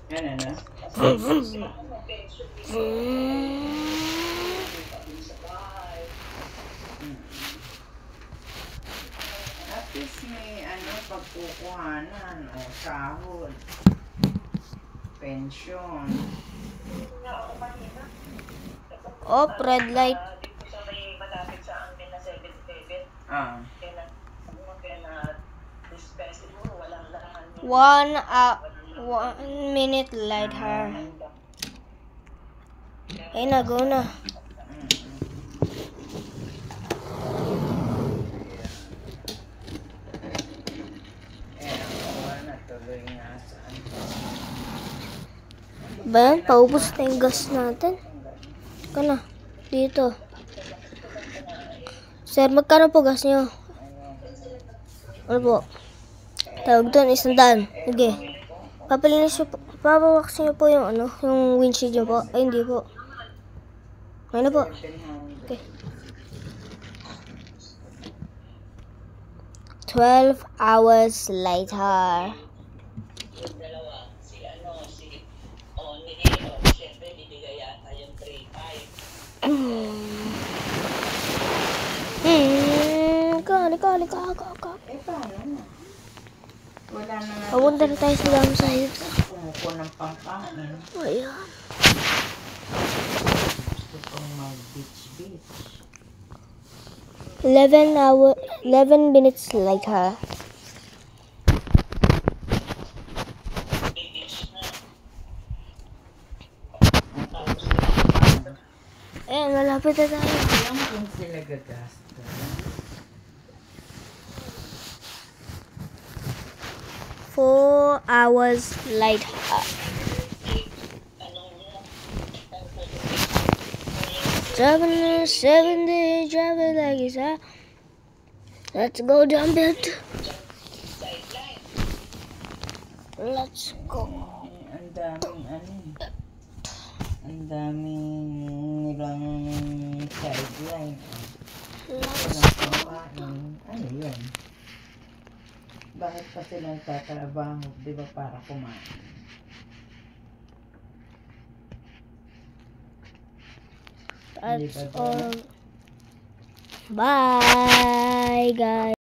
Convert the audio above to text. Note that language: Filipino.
Ano na? At least may pagkukuhanan o sahod, pensyon. Oh, red light. Ah. 1 minute later. Ayun na, go na. Ba yan? Paubos na yung gas natin. Ika na. Dito. Sir, magkano po gas nyo? Ano po? Tawag doon, 100. Sige. Papawaks nyo po yung yung windshield nyo po. Ay, hindi po. Ano po? Okay. 12 hours later. Ka. Eh, paano? Wala na nga. Papunta na tayo sa dam side. Kumuko ng pangkain. Ayan. Gusto kong mag-beach. 11 minutes later. Ayan, malapit na tayo. Alam kung sila gagasta. 4 hours later. 7 travel like it's out. Let's go jump it. Let's go. Ang daming nilang sideline. Ano yun? Bakit pa silang tatrabaho? Di ba para kumain? That's all. Bye, guys.